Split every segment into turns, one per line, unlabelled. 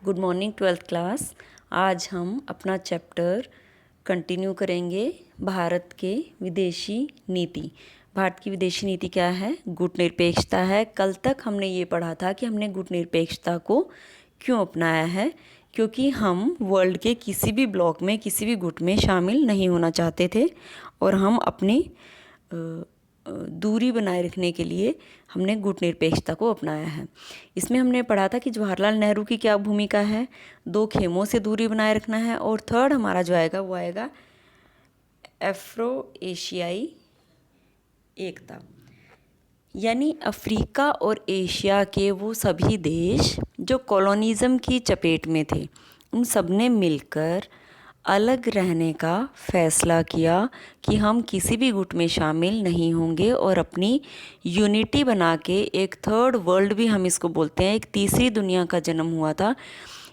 Good morning twelfth class. आज हम अपना चैप्टर कंटिन्यू करेंगे। भारत के विदेशी नीति। भारत की विदेशी नीति क्या है? गुटनिरपेक्षता है। कल तक हमने ये पढ़ा था कि हमने गुटनिरपेक्षता को क्यों अपनाया है, क्योंकि हम वर्ल्ड के किसी भी ब्लॉक में, किसी भी गुट में शामिल नहीं होना चाहते थे और हम अपनी दूरी बनाए रखने के लिए हमने गुटनिरपेक्षता को अपनाया है। इसमें हमने पढ़ा था कि जवाहरलाल नेहरू की क्या भूमिका है, दो खेमों से दूरी बनाए रखना है, और थर्ड हमारा जो आएगा वो आएगा एफ्रो एशियाई एकता, यानी अफ्रीका और एशिया के वो सभी देश जो कॉलोनिज़म की चपेट में थे, उन सब ने मिलकर अलग रहने का फैसला किया कि हम किसी भी गुट में शामिल नहीं होंगे और अपनी यूनिटी बना के एक थर्ड वर्ल्ड भी हम इसको बोलते हैं, एक तीसरी दुनिया का जन्म हुआ था।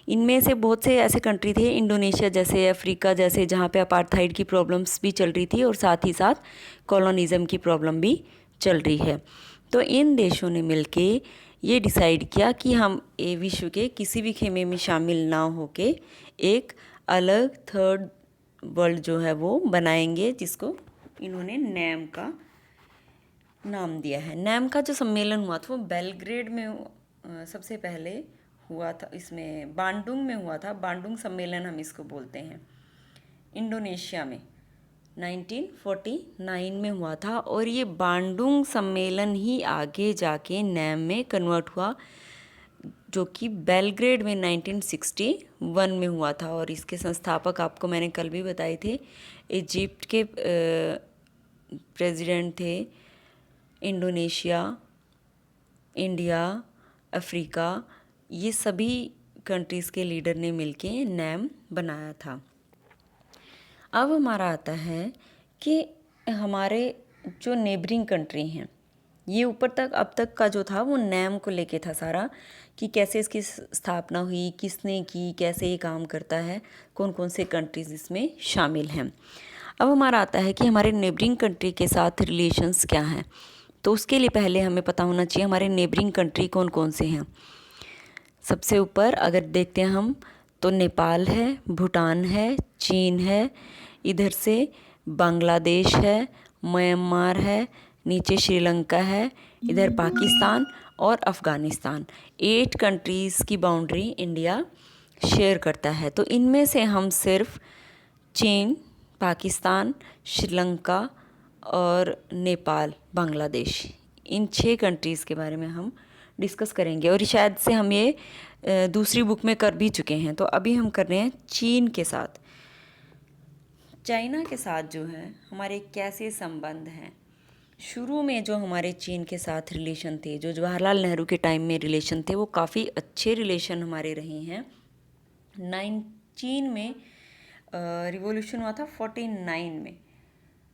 इनमें से बहुत से ऐसे कंट्री थे, इंडोनेशिया जैसे, अफ्रीका जैसे, जहाँ पे अपार्थाइड की प्रॉब्लम्स भी चल रही थी और साथ ही साथ कॉलोनिज़म की प्रॉब्लम भी चल रही है। तो इन देशों ने मिलके ये डिसाइड किया कि हम विश्व के किसी भी खेमे में शामिल ना होके एक अलग थर्ड वर्ल्ड जो है वो बनाएंगे, जिसको इन्होंने नैम का नाम दिया है। नैम का जो सम्मेलन हुआ था वो बेलग्रेड में सबसे पहले हुआ था। इसमें बांडुंग में हुआ था। बांडुंग सम्मेलन हम इसको बोलते हैं। इंडोनेशिया में 1949 में हुआ था और ये बांडुंग सम्मेलन ही आगे जाके नैम में कन्वर्ट हुआ, जो कि बेलग्रेड में 1961 में हुआ था। और इसके संस्थापक आपको मैंने कल भी बताए थे। इजिप्ट के प्रेसिडेंट थे, इंडोनेशिया, इंडिया, अफ्रीका, ये सभी कंट्रीज़ के लीडर ने मिलके नैम बनाया था। अब हमारा आता है कि हमारे जो नेबरिंग कंट्री हैं, ये ऊपर तक अब तक का जो था वो नैम को लेके था सारा, कि कैसे इसकी स्थापना हुई, किसने की, कैसे ये काम करता है, कौन कौन से कंट्रीज़ इसमें शामिल हैं। अब हमारा आता है कि हमारे नेबरिंग कंट्री के साथ रिलेशंस क्या हैं। तो उसके लिए पहले हमें पता होना चाहिए हमारे नेबरिंग कंट्री कौन कौन से हैं। सबसे ऊपर अगर देखते हैं हम तो नेपाल है, भूटान है, चीन है, इधर से बांग्लादेश है, म्यांमार है, नीचे श्रीलंका है, इधर पाकिस्तान और अफ़गानिस्तान। 8 कंट्रीज़ की बाउंड्री इंडिया शेयर करता है। तो इनमें से हम सिर्फ चीन, पाकिस्तान, श्रीलंका और नेपाल, बांग्लादेश, इन 6 कंट्रीज़ के बारे में हम डिस्कस करेंगे। और शायद से हम ये दूसरी बुक में कर भी चुके हैं। तो अभी हम कर रहे हैं चीन के साथ। चाइना के साथ जो है हमारे कैसे संबंध हैं। शुरू में जो हमारे चीन के साथ रिलेशन थे, जो जवाहरलाल नेहरू के टाइम में रिलेशन थे, वो काफ़ी अच्छे रिलेशन हमारे रहे हैं। चीन में रिवॉल्यूशन हुआ था 49 में,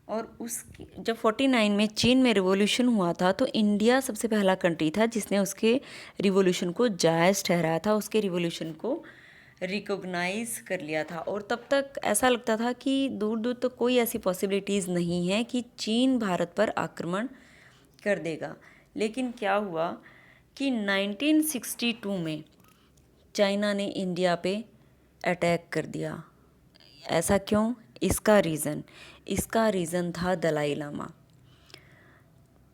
और उसकी जब 49 में चीन में रिवॉल्यूशन हुआ था तो इंडिया सबसे पहला कंट्री था जिसने उसके रिवॉल्यूशन को जायज़ ठहराया था, उसके रिवॉल्यूशन को रिकॉग्नाइज़ कर लिया था। और तब तक ऐसा लगता था कि दूर दूर तो कोई ऐसी पॉसिबिलिटीज़ नहीं है कि चीन भारत पर आक्रमण कर देगा। लेकिन क्या हुआ कि 1962 में चाइना ने इंडिया पे अटैक कर दिया। ऐसा क्यों? इसका रीज़न था दलाई लामा।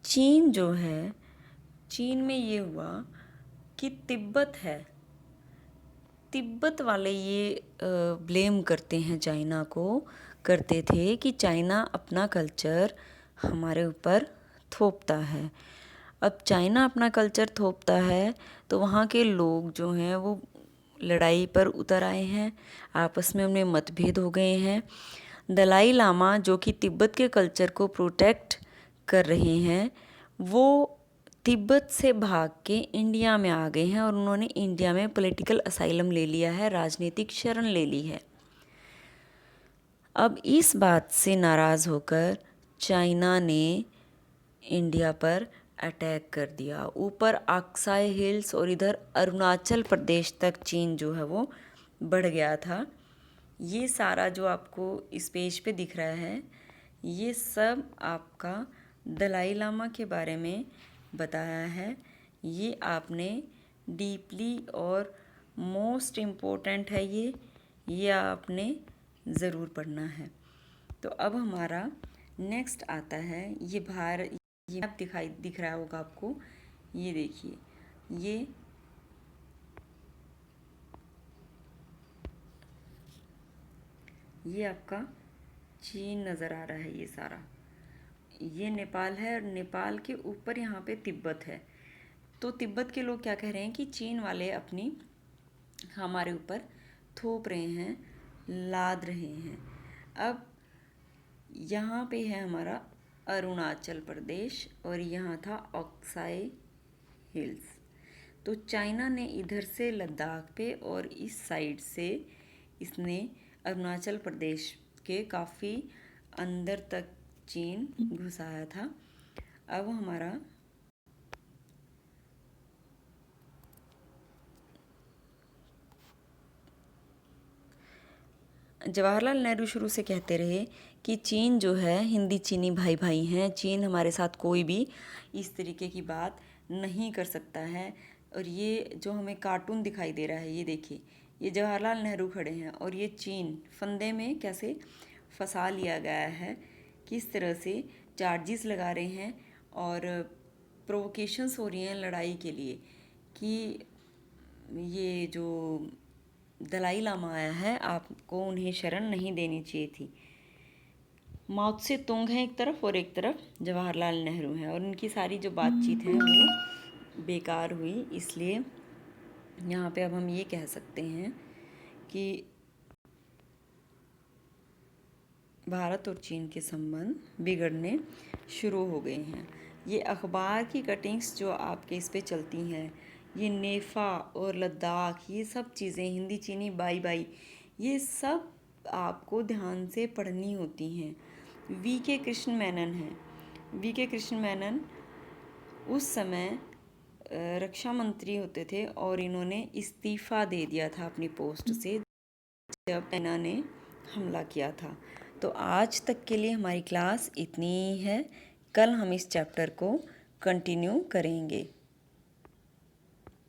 चीन जो है, चीन में ये हुआ कि तिब्बत है, तिब्बत वाले ये ब्लेम करते हैं, चाइना को करते थे कि चाइना अपना कल्चर हमारे ऊपर थोपता है। अब चाइना अपना कल्चर थोपता है तो वहाँ के लोग जो हैं वो लड़ाई पर उतर आए हैं, आपस में उनमें मतभेद हो गए हैं। दलाई लामा जो कि तिब्बत के कल्चर को प्रोटेक्ट कर रहे हैं, वो तिब्बत से भाग के इंडिया में आ गए हैं और उन्होंने इंडिया में पॉलिटिकल असाइलम ले लिया है, राजनीतिक शरण ले ली है। अब इस बात से नाराज़ होकर चाइना ने इंडिया पर अटैक कर दिया। ऊपर अक्साई हिल्स और इधर अरुणाचल प्रदेश तक चीन जो है वो बढ़ गया था। ये सारा जो आपको इस पेज पे दिख रहा है, ये सब आपका दलाई लामा के बारे में बताया है। ये आपने डीपली और मोस्ट इम्पोर्टेंट है ये आपने ज़रूर पढ़ना है। तो अब हमारा नेक्स्ट आता है, ये मैप दिख रहा होगा आपको, ये देखिए, ये आपका चीन नज़र आ रहा है, ये सारा ये नेपाल है और नेपाल के ऊपर यहाँ पे तिब्बत है। तो तिब्बत के लोग क्या कह रहे हैं कि चीन वाले अपनी हमारे ऊपर थोप रहे हैं, लाद रहे हैं। अब यहाँ पे है हमारा अरुणाचल प्रदेश और यहाँ था अक्साई हिल्स। तो चाइना ने इधर से लद्दाख पे और इस साइड से इसने अरुणाचल प्रदेश के काफ़ी अंदर तक चीन घुसाया था। अब हमारा जवाहरलाल नेहरू शुरू से कहते रहे कि चीन जो है, हिंदी चीनी भाई भाई हैं, चीन हमारे साथ कोई भी इस तरीके की बात नहीं कर सकता है। और ये जो हमें कार्टून दिखाई दे रहा है, ये देखिए, ये जवाहरलाल नेहरू खड़े हैं और ये चीन फंदे में कैसे फंसा लिया गया है, किस तरह से चार्जेस लगा रहे हैं और प्रोवोकेशंस हो रही हैं लड़ाई के लिए कि ये जो दलाई लामा आया है, आपको उन्हें शरण नहीं देनी चाहिए थी। माओ से तुंग है एक तरफ और एक तरफ जवाहरलाल नेहरू हैं, और उनकी सारी जो बातचीत है वो बेकार हुई। इसलिए यहाँ पे अब हम ये कह सकते हैं कि भारत और चीन के संबंध बिगड़ने शुरू हो गए हैं। ये अखबार की कटिंग्स जो आपके इस पे चलती हैं, ये नेफा और लद्दाख, ये सब चीज़ें हिंदी चीनी बाई बाई, ये सब आपको ध्यान से पढ़नी होती हैं। वी.के. कृष्ण मेनन हैं। वी.के. कृष्ण मेनन उस समय रक्षा मंत्री होते थे और इन्होंने इस्तीफ़ा दे दिया था अपनी पोस्ट से जब चाइना ने हमला किया था। तो आज तक के लिए हमारी क्लास इतनी ही है। कल हम इस चैप्टर को कंटिन्यू करेंगे।